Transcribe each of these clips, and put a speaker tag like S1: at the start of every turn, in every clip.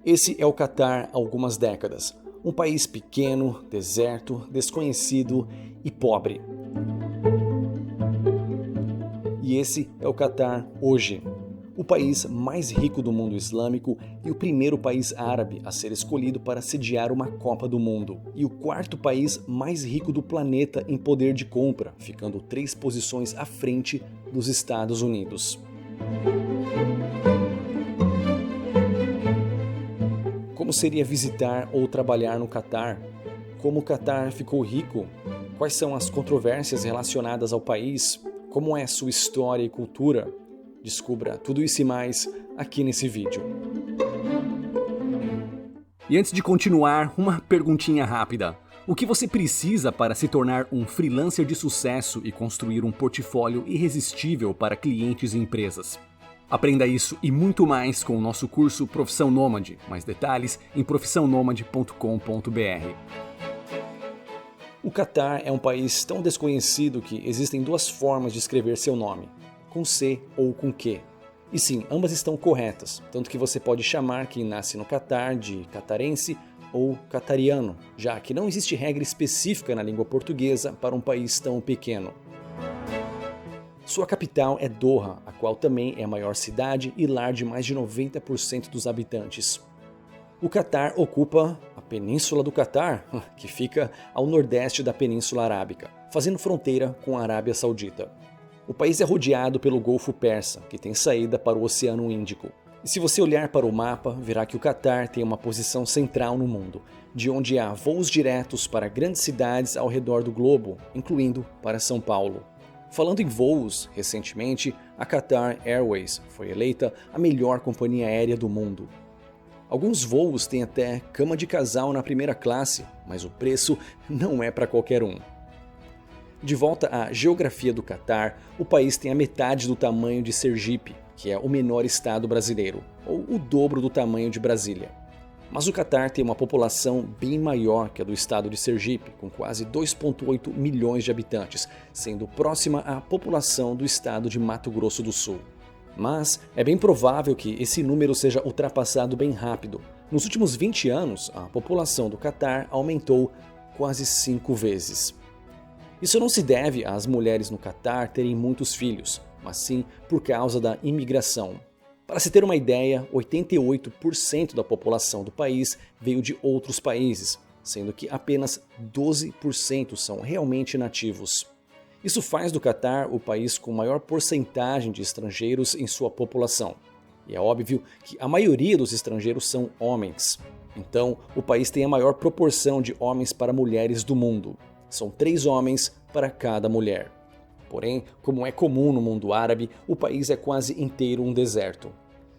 S1: Esse é o Catar há algumas décadas. Um país pequeno, deserto, desconhecido e pobre. E esse é o Catar hoje. O país mais rico do mundo islâmico e o primeiro país árabe a ser escolhido para sediar uma Copa do Mundo. E o quarto país mais rico do planeta em poder de compra, ficando 3 posições à frente dos Estados Unidos. Como seria visitar ou trabalhar no Catar? Como o Catar ficou rico? Quais são as controvérsias relacionadas ao país? Como é sua história e cultura? Descubra tudo isso e mais aqui nesse vídeo.
S2: E antes de continuar, uma perguntinha rápida. O que você precisa para se tornar um freelancer de sucesso e construir um portfólio irresistível para clientes e empresas? Aprenda isso e muito mais com o nosso curso Profissão Nômade. Mais detalhes em profissãonomade.com.br.
S1: O Catar é um país tão desconhecido que existem 2 formas de escrever seu nome, com C ou com Q. E sim, ambas estão corretas, tanto que você pode chamar quem nasce no Catar de catarense ou catariano, já que não existe regra específica na língua portuguesa para um país tão pequeno. Sua capital é Doha, a qual também é a maior cidade e lar de mais de 90% dos habitantes. O Catar ocupa a Península do Catar, que fica ao nordeste da Península Arábica, fazendo fronteira com a Arábia Saudita. O país é rodeado pelo Golfo Persa, que tem saída para o Oceano Índico. E se você olhar para o mapa, verá que o Catar tem uma posição central no mundo, de onde há voos diretos para grandes cidades ao redor do globo, incluindo para São Paulo. Falando em voos, recentemente, a Qatar Airways foi eleita a melhor companhia aérea do mundo. Alguns voos têm até cama de casal na primeira classe, mas o preço não é para qualquer um. De volta à geografia do Catar, o país tem a metade do tamanho de Sergipe, que é o menor estado brasileiro, ou o dobro do tamanho de Brasília. Mas o Catar tem uma população bem maior que a do estado de Sergipe, com quase 2,8 milhões de habitantes, sendo próxima à população do estado de Mato Grosso do Sul. Mas é bem provável que esse número seja ultrapassado bem rápido. Nos últimos 20 anos, a população do Catar aumentou quase 5 vezes. Isso não se deve às mulheres no Catar terem muitos filhos, mas sim por causa da imigração. Para se ter uma ideia, 88% da população do país veio de outros países, sendo que apenas 12% são realmente nativos. Isso faz do Catar o país com maior porcentagem de estrangeiros em sua população. E é óbvio que a maioria dos estrangeiros são homens. Então, o país tem a maior proporção de homens para mulheres do mundo. São 3 homens para cada mulher. Porém, como é comum no mundo árabe, o país é quase inteiro um deserto.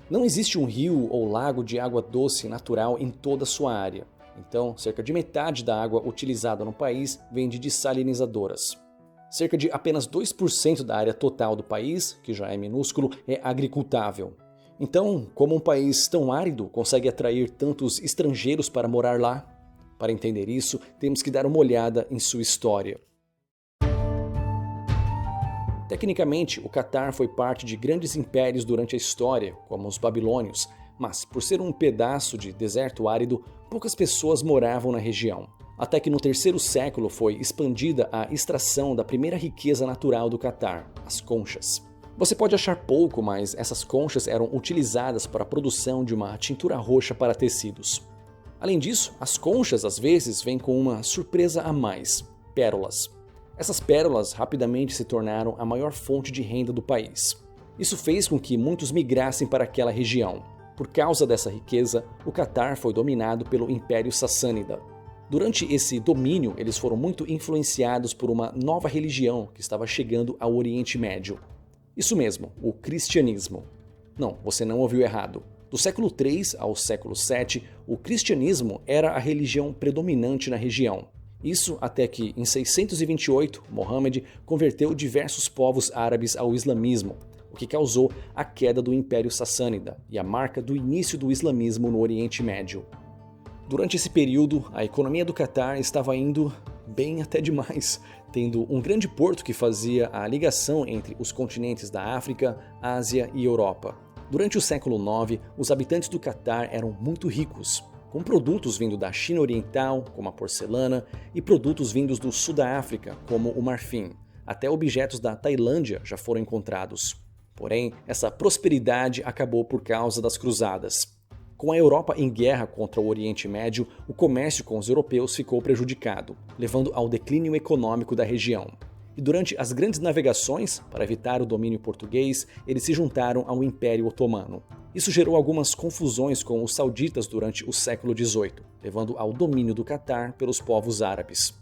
S1: Não existe um rio ou lago de água doce natural em toda a sua área. Então, cerca de metade da água utilizada no país vem de dessalinizadoras. Cerca de apenas 2% da área total do país, que já é minúsculo, é agricultável. Então, como um país tão árido consegue atrair tantos estrangeiros para morar lá? Para entender isso, temos que dar uma olhada em sua história. Tecnicamente, o Catar foi parte de grandes impérios durante a história, como os babilônios, mas por ser um pedaço de deserto árido, poucas pessoas moravam na região. Até que no 3º século foi expandida a extração da primeira riqueza natural do Catar, as conchas. Você pode achar pouco, mas essas conchas eram utilizadas para a produção de uma tintura roxa para tecidos. Além disso, as conchas às vezes vêm com uma surpresa a mais: pérolas. Essas pérolas rapidamente se tornaram a maior fonte de renda do país. Isso fez com que muitos migrassem para aquela região. Por causa dessa riqueza, o Catar foi dominado pelo Império Sassânida. Durante esse domínio, eles foram muito influenciados por uma nova religião que estava chegando ao Oriente Médio. Isso mesmo, o cristianismo. Não, você não ouviu errado. Do século III ao século VII, o cristianismo era a religião predominante na região. Isso até que, em 628, Mohammed converteu diversos povos árabes ao islamismo, o que causou a queda do Império Sassânida e a marca do início do islamismo no Oriente Médio. Durante esse período, a economia do Catar estava indo bem até demais, tendo um grande porto que fazia a ligação entre os continentes da África, Ásia e Europa. Durante o século IX, os habitantes do Catar eram muito ricos, com produtos vindo da China Oriental, como a porcelana, e produtos vindos do sul da África, como o marfim. Até objetos da Tailândia já foram encontrados. Porém, essa prosperidade acabou por causa das cruzadas. Com a Europa em guerra contra o Oriente Médio, o comércio com os europeus ficou prejudicado, levando ao declínio econômico da região. E durante as grandes navegações, para evitar o domínio português, eles se juntaram ao Império Otomano. Isso gerou algumas confusões com os sauditas durante o século XVIII, levando ao domínio do Catar pelos povos árabes.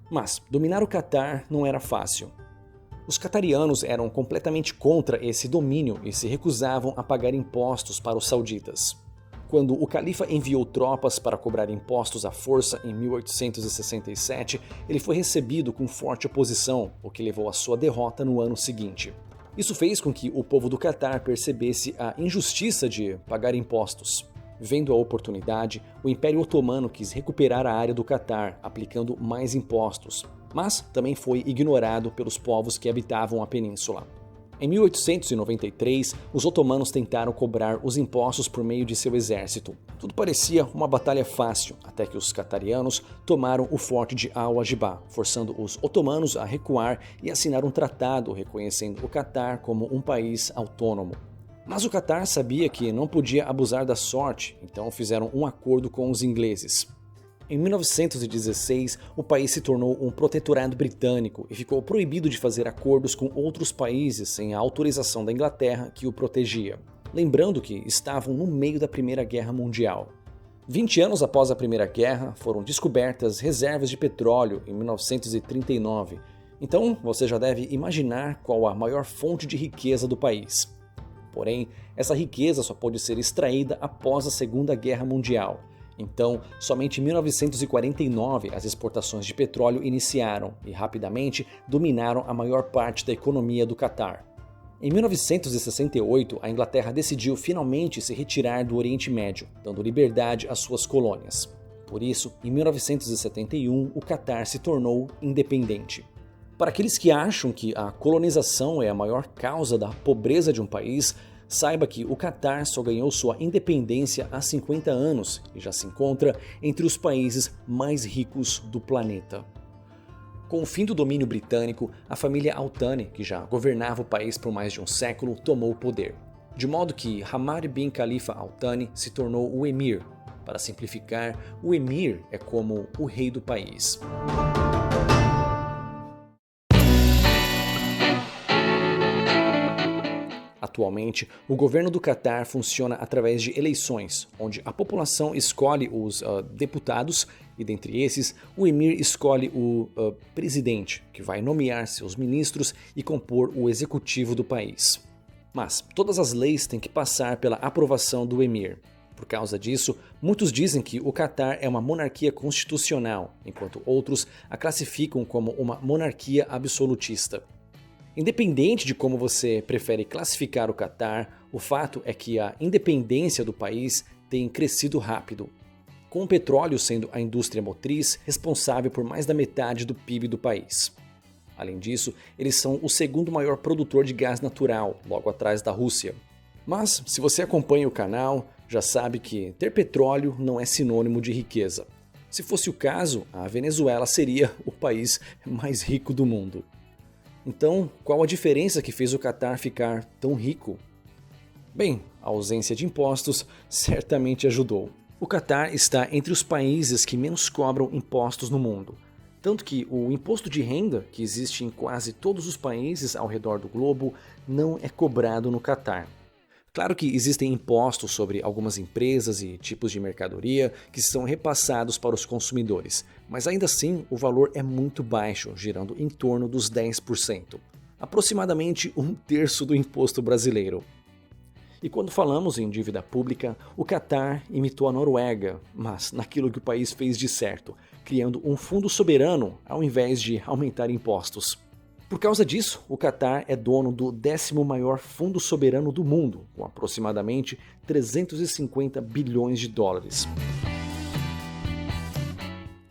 S1: Mas dominar o Catar não era fácil. Os catarianos eram completamente contra esse domínio e se recusavam a pagar impostos para os sauditas. Quando o califa enviou tropas para cobrar impostos à força em 1867, ele foi recebido com forte oposição, o que levou à sua derrota no ano seguinte. Isso fez com que o povo do Catar percebesse a injustiça de pagar impostos. Vendo a oportunidade, o Império Otomano quis recuperar a área do Catar, aplicando mais impostos, mas também foi ignorado pelos povos que habitavam a península. Em 1893, os otomanos tentaram cobrar os impostos por meio de seu exército. Tudo parecia uma batalha fácil, até que os catarianos tomaram o forte de Al-Wajibah, forçando os otomanos a recuar e assinar um tratado reconhecendo o Catar como um país autônomo. Mas o Catar sabia que não podia abusar da sorte, então fizeram um acordo com os ingleses. Em 1916, o país se tornou um protetorado britânico e ficou proibido de fazer acordos com outros países sem a autorização da Inglaterra que o protegia. Lembrando que estavam no meio da Primeira Guerra Mundial. 20 anos após a Primeira Guerra, foram descobertas reservas de petróleo em 1939. Então, você já deve imaginar qual a maior fonte de riqueza do país. Porém, essa riqueza só pôde ser extraída após a Segunda Guerra Mundial. Então, somente em 1949 as exportações de petróleo iniciaram e rapidamente dominaram a maior parte da economia do Catar. Em 1968, a Inglaterra decidiu finalmente se retirar do Oriente Médio, dando liberdade às suas colônias. Por isso, em 1971, o Catar se tornou independente. Para aqueles que acham que a colonização é a maior causa da pobreza de um país, saiba que o Catar só ganhou sua independência há 50 anos e já se encontra entre os países mais ricos do planeta. Com o fim do domínio britânico, a família Al Thani, que já governava o país por mais de um século, tomou o poder. De modo que Hamad bin Khalifa Al Thani se tornou o Emir. Para simplificar, o Emir é como o rei do país. Atualmente, o governo do Catar funciona através de eleições, onde a população escolhe os deputados e, dentre esses, o Emir escolhe o presidente, que vai nomear seus ministros e compor o executivo do país. Mas todas as leis têm que passar pela aprovação do Emir. Por causa disso, muitos dizem que o Catar é uma monarquia constitucional, enquanto outros a classificam como uma monarquia absolutista. Independente de como você prefere classificar o Catar, o fato é que a independência do país tem crescido rápido, com o petróleo sendo a indústria motriz responsável por mais da metade do PIB do país. Além disso, eles são o segundo maior produtor de gás natural, logo atrás da Rússia. Mas, se você acompanha o canal, já sabe que ter petróleo não é sinônimo de riqueza. Se fosse o caso, a Venezuela seria o país mais rico do mundo. Então, qual a diferença que fez o Catar ficar tão rico? Bem, a ausência de impostos certamente ajudou. O Catar está entre os países que menos cobram impostos no mundo. Tanto que o imposto de renda, que existe em quase todos os países ao redor do globo, não é cobrado no Catar. Claro que existem impostos sobre algumas empresas e tipos de mercadoria que são repassados para os consumidores, mas ainda assim o valor é muito baixo, girando em torno dos 10%, aproximadamente 1/3 do imposto brasileiro. E quando falamos em dívida pública, o Catar imitou a Noruega, mas naquilo que o país fez de certo, criando um fundo soberano ao invés de aumentar impostos. Por causa disso, o Catar é dono do 10º maior fundo soberano do mundo, com aproximadamente 350 bilhões de dólares.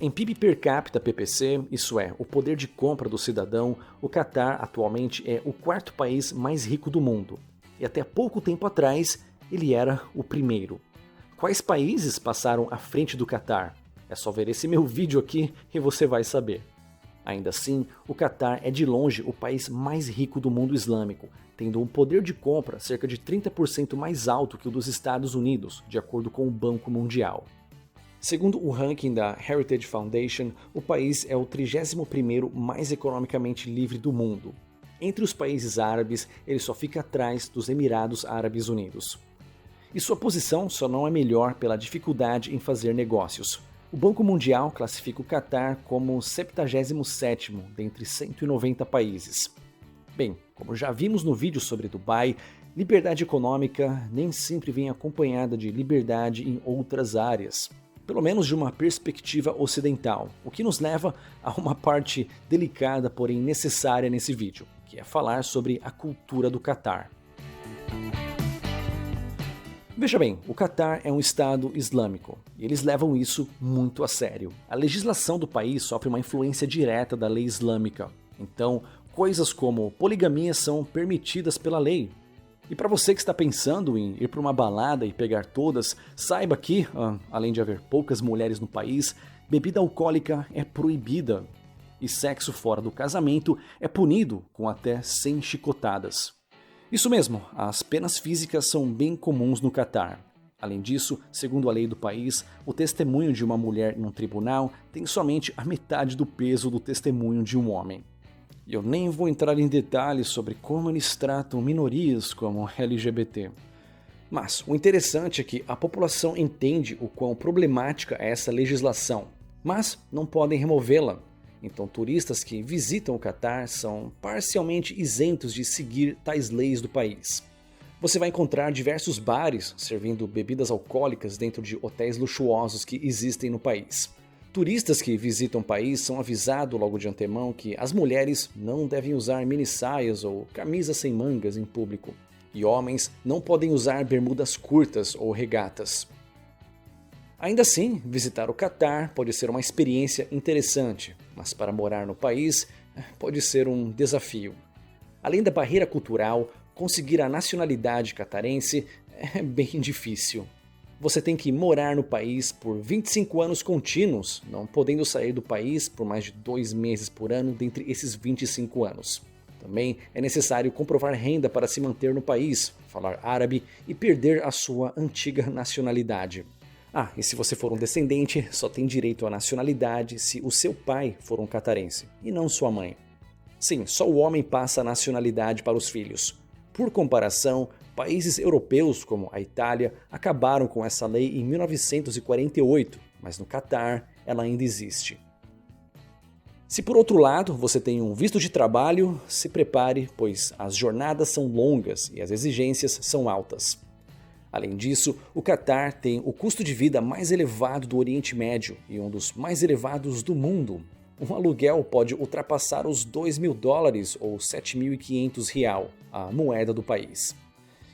S1: Em PIB per capita PPC, isso é, o poder de compra do cidadão, o Catar atualmente é o 4º país mais rico do mundo. E até pouco tempo atrás ele era o primeiro. Quais países passaram à frente do Catar? É só ver esse meu vídeo aqui e você vai saber. Ainda assim, o Catar é de longe o país mais rico do mundo islâmico, tendo um poder de compra cerca de 30% mais alto que o dos Estados Unidos, de acordo com o Banco Mundial. Segundo o ranking da Heritage Foundation, o país é o 31º mais economicamente livre do mundo. Entre os países árabes, ele só fica atrás dos Emirados Árabes Unidos. E sua posição só não é melhor pela dificuldade em fazer negócios. O Banco Mundial classifica o Catar como o 77º dentre 190 países. Bem, como já vimos no vídeo sobre Dubai, liberdade econômica nem sempre vem acompanhada de liberdade em outras áreas, pelo menos de uma perspectiva ocidental, o que nos leva a uma parte delicada, porém necessária nesse vídeo, que é falar sobre a cultura do Catar. Veja bem, o Catar é um estado islâmico e eles levam isso muito a sério. A legislação do país sofre uma influência direta da lei islâmica, então coisas como poligamia são permitidas pela lei. E para você que está pensando em ir para uma balada e pegar todas, saiba que, além de haver poucas mulheres no país, bebida alcoólica é proibida e sexo fora do casamento é punido com até 100 chicotadas. Isso mesmo, as penas físicas são bem comuns no Catar. Além disso, segundo a lei do país, o testemunho de uma mulher em um tribunal tem somente a metade do peso do testemunho de um homem. E eu nem vou entrar em detalhes sobre como eles tratam minorias como LGBT. Mas o interessante é que a população entende o quão problemática é essa legislação, mas não podem removê-la. Então turistas que visitam o Catar são parcialmente isentos de seguir tais leis do país. Você vai encontrar diversos bares servindo bebidas alcoólicas dentro de hotéis luxuosos que existem no país. Turistas que visitam o país são avisados logo de antemão que as mulheres não devem usar minissaias ou camisas sem mangas em público, e homens não podem usar bermudas curtas ou regatas. Ainda assim, visitar o Catar pode ser uma experiência interessante, mas para morar no país pode ser um desafio. Além da barreira cultural, conseguir a nacionalidade catarense é bem difícil. Você tem que morar no país por 25 anos contínuos, não podendo sair do país por mais de 2 meses por ano dentre esses 25 anos. Também é necessário comprovar renda para se manter no país, falar árabe e perder a sua antiga nacionalidade. E se você for um descendente, só tem direito à nacionalidade se o seu pai for um catarense, e não sua mãe. Sim, só o homem passa a nacionalidade para os filhos. Por comparação, países europeus como a Itália acabaram com essa lei em 1948, mas no Catar ela ainda existe. Se por outro lado você tem um visto de trabalho, se prepare, pois as jornadas são longas e as exigências são altas. Além disso, o Catar tem o custo de vida mais elevado do Oriente Médio e um dos mais elevados do mundo. Um aluguel pode ultrapassar os $2.000 ou 7.500 real, a moeda do país.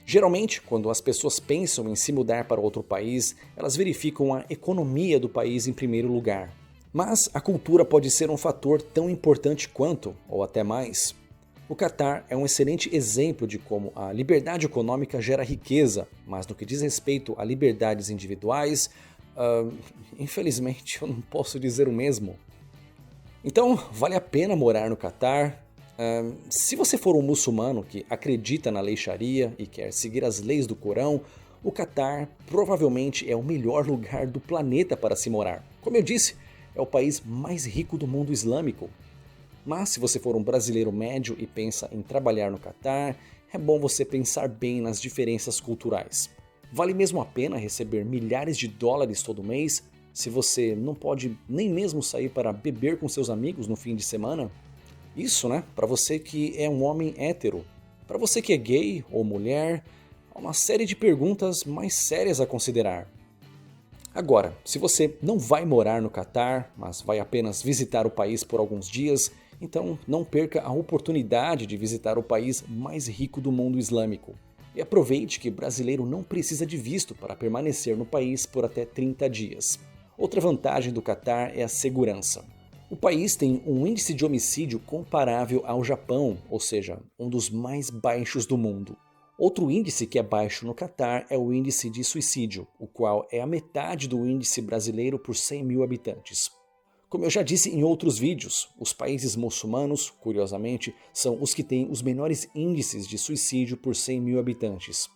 S1: Geralmente, quando as pessoas pensam em se mudar para outro país, elas verificam a economia do país em primeiro lugar. Mas a cultura pode ser um fator tão importante quanto, ou até mais. O Catar é um excelente exemplo de como a liberdade econômica gera riqueza, mas no que diz respeito a liberdades individuais, infelizmente eu não posso dizer o mesmo. Então, vale a pena morar no Catar? Se você for um muçulmano que acredita na lei Sharia e quer seguir as leis do Corão, o Catar provavelmente é o melhor lugar do planeta para se morar. Como eu disse, é o país mais rico do mundo islâmico. Mas se você for um brasileiro médio e pensa em trabalhar no Catar, é bom você pensar bem nas diferenças culturais. Vale mesmo a pena receber milhares de dólares todo mês se você não pode nem mesmo sair para beber com seus amigos no fim de semana? Isso, para você que é um homem hétero. Para você que é gay ou mulher, há uma série de perguntas mais sérias a considerar. Agora, se você não vai morar no Catar, mas vai apenas visitar o país por alguns dias, então não perca a oportunidade de visitar o país mais rico do mundo islâmico. E aproveite que brasileiro não precisa de visto para permanecer no país por até 30 dias. Outra vantagem do Catar é a segurança. O país tem um índice de homicídio comparável ao Japão, ou seja, um dos mais baixos do mundo. Outro índice que é baixo no Catar é o índice de suicídio, o qual é a metade do índice brasileiro por 100 mil habitantes. Como eu já disse em outros vídeos, os países muçulmanos, curiosamente, são os que têm os menores índices de suicídio por 100 mil habitantes.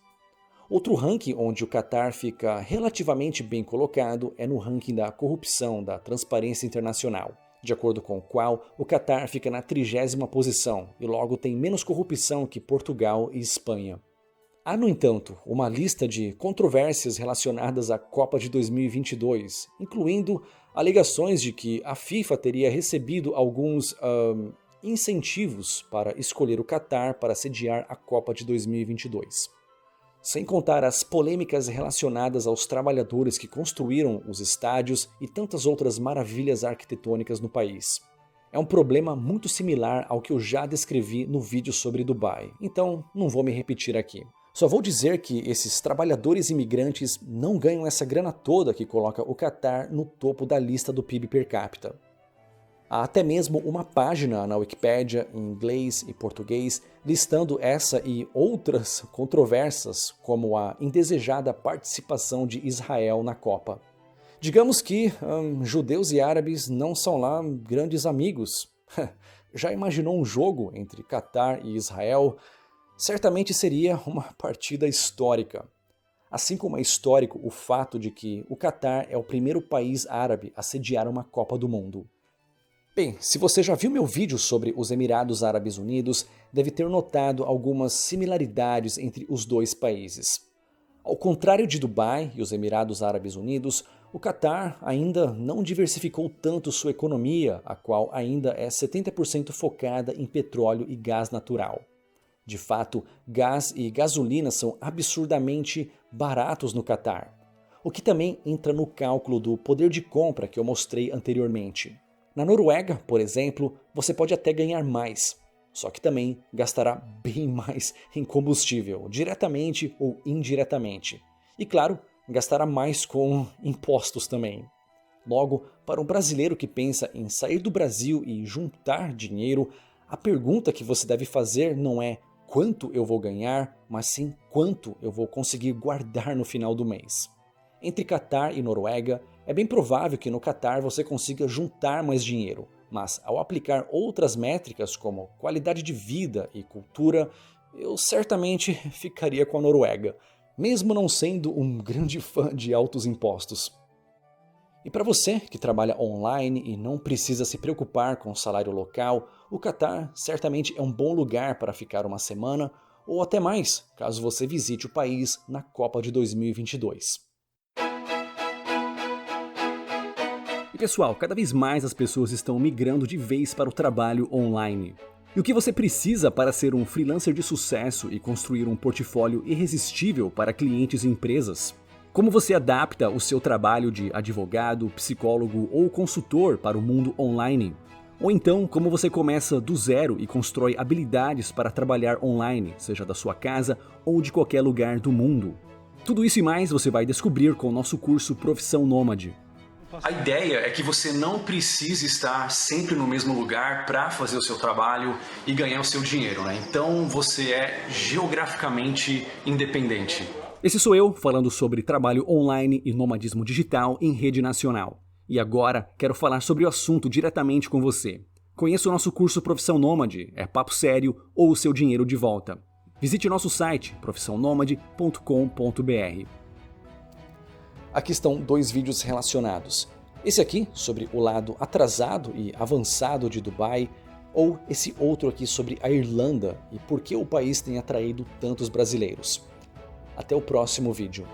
S1: Outro ranking onde o Catar fica relativamente bem colocado é no ranking da corrupção da Transparência Internacional, de acordo com o qual o Catar fica na 30ª posição e logo tem menos corrupção que Portugal e Espanha. Há, no entanto, uma lista de controvérsias relacionadas à Copa de 2022, incluindo alegações de que a FIFA teria recebido alguns incentivos para escolher o Catar para sediar a Copa de 2022. Sem contar as polêmicas relacionadas aos trabalhadores que construíram os estádios e tantas outras maravilhas arquitetônicas no país. É um problema muito similar ao que eu já descrevi no vídeo sobre Dubai, então não vou me repetir aqui. Só vou dizer que esses trabalhadores imigrantes não ganham essa grana toda que coloca o Catar no topo da lista do PIB per capita. Há até mesmo uma página na Wikipédia em inglês e português listando essa e outras controvérsias, como a indesejada participação de Israel na Copa. Digamos que judeus e árabes não são lá grandes amigos. Já imaginou um jogo entre Catar e Israel? Certamente seria uma partida histórica. Assim como é histórico o fato de que o Catar é o primeiro país árabe a sediar uma Copa do Mundo. Bem, se você já viu meu vídeo sobre os Emirados Árabes Unidos, deve ter notado algumas similaridades entre os dois países. Ao contrário de Dubai e os Emirados Árabes Unidos, o Catar ainda não diversificou tanto sua economia, a qual ainda é 70% focada em petróleo e gás natural. De fato, gás e gasolina são absurdamente baratos no Catar, o que também entra no cálculo do poder de compra que eu mostrei anteriormente. Na Noruega, por exemplo, você pode até ganhar mais, só que também gastará bem mais em combustível, diretamente ou indiretamente. E claro, gastará mais com impostos também. Logo, para um brasileiro que pensa em sair do Brasil e juntar dinheiro, a pergunta que você deve fazer não é quanto eu vou ganhar, mas sim quanto eu vou conseguir guardar no final do mês. Entre Catar e Noruega, é bem provável que no Catar você consiga juntar mais dinheiro, mas ao aplicar outras métricas como qualidade de vida e cultura, eu certamente ficaria com a Noruega, mesmo não sendo um grande fã de altos impostos. E para você que trabalha online e não precisa se preocupar com o salário local, o Catar certamente é um bom lugar para ficar uma semana ou até mais, caso você visite o país na Copa de 2022.
S2: E pessoal, cada vez mais as pessoas estão migrando de vez para o trabalho online. E o que você precisa para ser um freelancer de sucesso e construir um portfólio irresistível para clientes e empresas? Como você adapta o seu trabalho de advogado, psicólogo ou consultor para o mundo online? Ou então, como você começa do zero e constrói habilidades para trabalhar online, seja da sua casa ou de qualquer lugar do mundo? Tudo isso e mais você vai descobrir com o nosso curso Profissão Nômade.
S3: A ideia é que você não precise estar sempre no mesmo lugar para fazer o seu trabalho e ganhar o seu dinheiro, né? Então você é geograficamente independente.
S2: Esse sou eu falando sobre trabalho online e nomadismo digital em rede nacional. E agora quero falar sobre o assunto diretamente com você. Conheça o nosso curso Profissão Nômade, é papo sério ou o seu dinheiro de volta. Visite nosso site profissãonomade.com.br.
S1: Aqui estão dois vídeos relacionados. Esse aqui sobre o lado atrasado e avançado de Dubai, ou esse outro aqui sobre a Irlanda e por que o país tem atraído tantos brasileiros. Até o próximo vídeo.